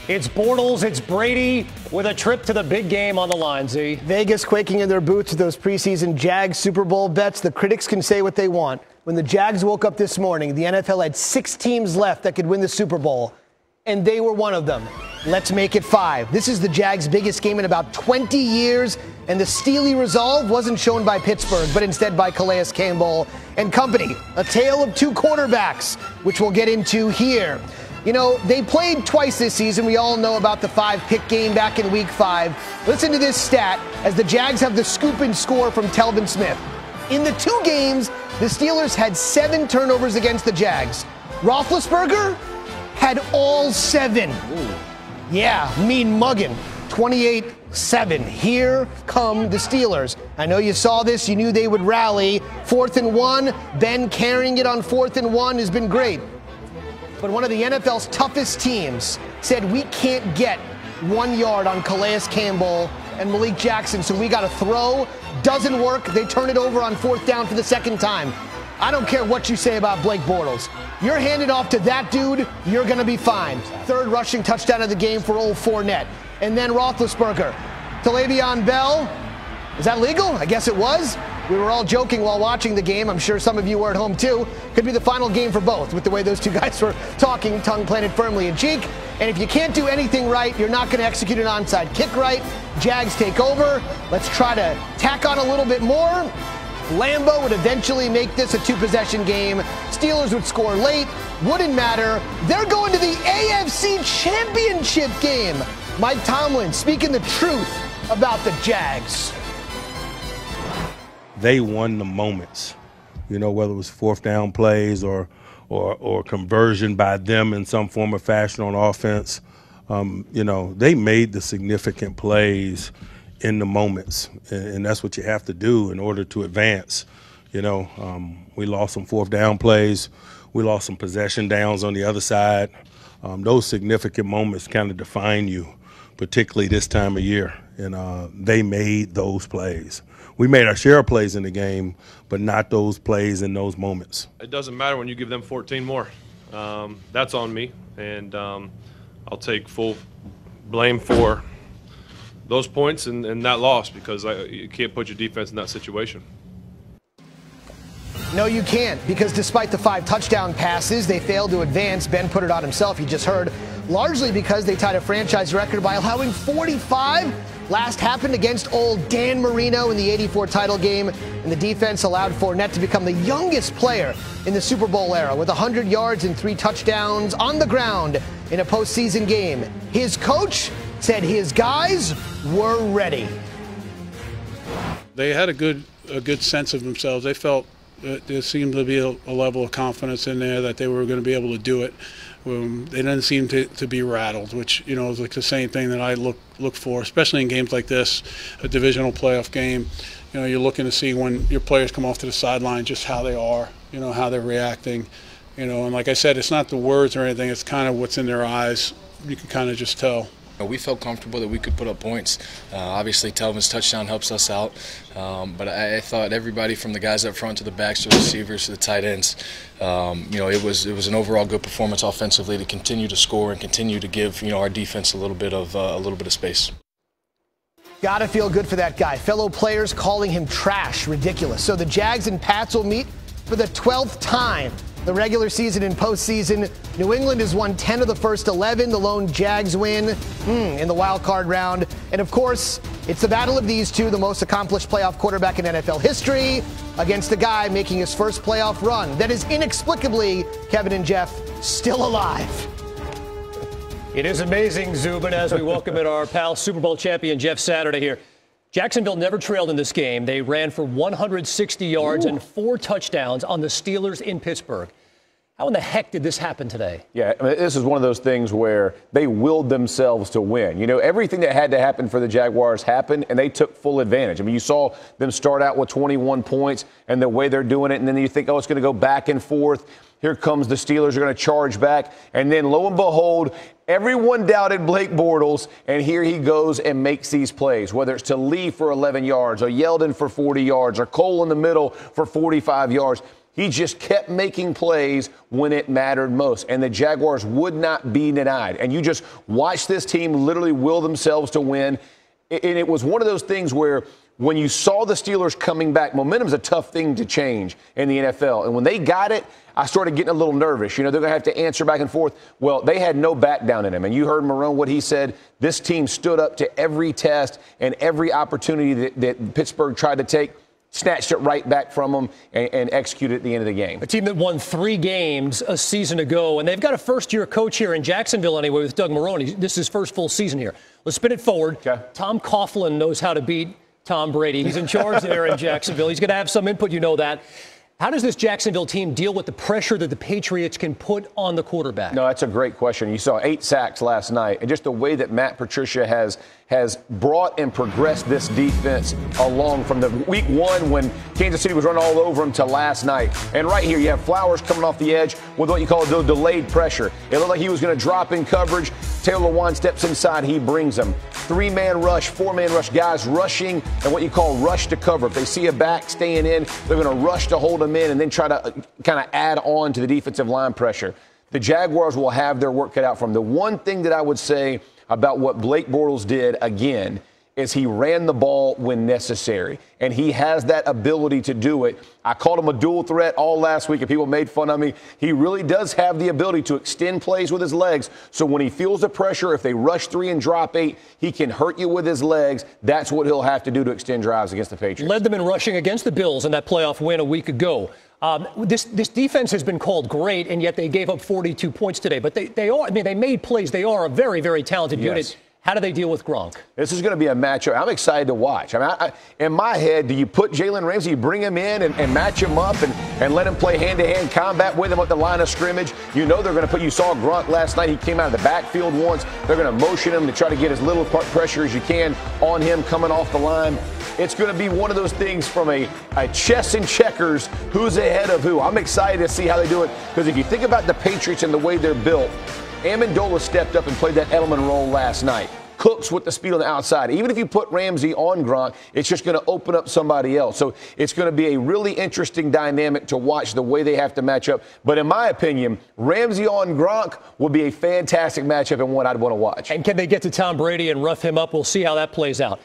It's Bortles, it's Brady with a trip to the big game on the line, Z. Vegas quaking in their boots with those preseason Jags Super Bowl bets. The critics can say what they want. When the Jags woke up this morning, the NFL had 6 teams left that could win the Super Bowl, and they were one of them. Let's make it 5. This is the Jags' biggest game in about 20 years, and the steely resolve wasn't shown by Pittsburgh, but instead by Calais Campbell and company. A tale of 2 quarterbacks, which we'll get into here. You know, they played twice this season. We all know about the 5-pick game back in Week 5. Listen to this stat as the Jags have the scoop and score from Telvin Smith. In the 2 games, the Steelers had 7 turnovers against the Jags. Roethlisberger had all 7. Ooh. Yeah, mean mugging. 28-7. Here come the Steelers. I know you saw this. You knew they would rally. 4th and 1. Ben carrying it on 4th and 1 has been great. But one of the NFL's toughest teams said we can't get 1 yard on Calais Campbell and Malik Jackson, so we got to throw. Doesn't work. They turn it over on 4th down for the 2nd time. I don't care what you say about Blake Bortles. You're handed off to that dude, you're going to be fine. 3rd rushing touchdown of the game for old Fournette. And then Roethlisberger to Le'Veon Bell. Is that legal? I guess it was. We were all joking while watching the game. I'm sure some of you were at home too. Could be the final game for both with the way those 2 guys were talking, tongue planted firmly in cheek. And if you can't do anything right, you're not going to execute an onside kick right. Jags take over. Let's try to tack on a little bit more. Lambeau would eventually make this a 2-possession game. Steelers would score late. Wouldn't matter. They're going to the AFC Championship game. Mike Tomlin speaking the truth about the Jags. They won the moments, you know, whether it was 4th down plays or conversion by them in some form or fashion on offense. You know, they made the significant plays in the moments, and that's what you have to do in order to advance. You know, we lost some 4th down plays. We lost some possession downs on the other side. Those significant moments kind of define you, particularly this time of year, and they made those plays. We made our share of plays in the game, but not those plays in those moments. It doesn't matter when you give them 14 more. That's on me, and I'll take full blame for those points and that loss because you can't put your defense in that situation. No, you can't, because despite the 5 touchdown passes, they failed to advance. Ben put it on himself, you just heard, largely because they tied a franchise record by allowing 45. Last happened against old Dan Marino in the '84 title game, and the defense allowed Fournette to become the youngest player in the Super Bowl era with 100 yards and 3 touchdowns on the ground in a postseason game. His coach said his guys were ready. They had a good sense of themselves. They felt that there seemed to be a level of confidence in there that they were going to be able to do it. They didn't seem to be rattled, which, you know, is like the same thing that I look for, especially in games like this, a divisional playoff game. You know, you're looking to see when your players come off to the sideline just how they are, you know, how they're reacting. You know, and like I said, it's not the words or anything, it's kind of what's in their eyes. You can kind of just tell. We felt comfortable that we could put up points. Obviously, Telvin's touchdown helps us out, but I thought everybody from the guys up front to the backs to the receivers to the tight ends, you know, it was an overall good performance offensively to continue to score and continue to give, you know, our defense a little bit of space. Gotta feel good for that guy. Fellow players calling him trash, ridiculous. So the Jags and Pats will meet for the 12th time. The regular season and postseason, New England has won 10 of the first 11. The lone Jags win in the wild card round. And of course, it's the battle of these 2, the most accomplished playoff quarterback in NFL history, against the guy making his first playoff run that is inexplicably, Kevin and Jeff, still alive. It is amazing, Zubin, as we welcome in our pal Super Bowl champion Jeff Saturday here. Jacksonville never trailed in this game. They ran for 160 yards and 4 touchdowns on the Steelers in Pittsburgh. How in the heck did this happen today? Yeah, I mean, this is one of those things where they willed themselves to win. You know, everything that had to happen for the Jaguars happened, and they took full advantage. I mean, you saw them start out with 21 points and the way they're doing it, and then you think, oh, it's going to go back and forth. Here comes the Steelers are going to charge back. And then, lo and behold, everyone doubted Blake Bortles, and here he goes and makes these plays, whether it's to Lee for 11 yards or Yeldon for 40 yards or Cole in the middle for 45 yards. He just kept making plays when it mattered most, and the Jaguars would not be denied. And you just watch this team literally will themselves to win. And it was one of those things where when you saw the Steelers coming back, momentum's a tough thing to change in the NFL. And when they got it, I started getting a little nervous. You know, they're going to have to answer back and forth. Well, they had no back down in them. And you heard Marone, what he said. This team stood up to every test and every opportunity that Pittsburgh tried to take, snatched it right back from them and executed at the end of the game. A team that won 3 games a season ago, and they've got a first-year coach here in Jacksonville anyway with Doug Marone. This is his first full season here. Let's spin it forward. Okay. Tom Coughlin knows how to beat Tom Brady. He's in charge there in Jacksonville. He's going to have some input, you know that. How does this Jacksonville team deal with the pressure that the Patriots can put on the quarterback? No, that's a great question. You saw 8 sacks last night, and just the way that Matt Patricia has brought and progressed this defense along from the week 1 when Kansas City was running all over him to last night. And right here, you have Flowers coming off the edge with what you call the delayed pressure. It looked like he was going to drop in coverage. Taylor Lewan steps inside. He brings them. 3-man rush, 4-man rush, guys rushing and what you call rush to cover. If they see a back staying in, they're going to rush to hold him in and then try to kind of add on to the defensive line pressure. The Jaguars will have their work cut out for them. The one thing that I would say about what Blake Bortles did again is he ran the ball when necessary, and he has that ability to do it. I called him a dual threat all last week, and people made fun of me. He really does have the ability to extend plays with his legs, so when he feels the pressure, if they rush 3 and drop 8, he can hurt you with his legs. That's what he'll have to do to extend drives against the Patriots. Led them in rushing against the Bills in that playoff win a week ago. This defense has been called great, and yet they gave up 42 points today. But they made plays. They are a very, very talented unit. How do they deal with Gronk? This is going to be a matchup I'm excited to watch. I mean, in my head, do you put Jalen Ramsey, bring him in and match him up and let him play hand-to-hand combat with him at the line of scrimmage? You know they're going to put – you saw Gronk last night. He came out of the backfield once. They're going to motion him to try to get as little pressure as you can on him coming off the line. It's going to be one of those things from a chess and checkers, who's ahead of who. I'm excited to see how they do it because if you think about the Patriots and the way they're built, Amendola stepped up and played that Edelman role last night. Cooks with the speed on the outside. Even if you put Ramsey on Gronk, it's just going to open up somebody else. So it's going to be a really interesting dynamic to watch the way they have to match up. But in my opinion, Ramsey on Gronk will be a fantastic matchup and one I'd want to watch. And can they get to Tom Brady and rough him up? We'll see how that plays out.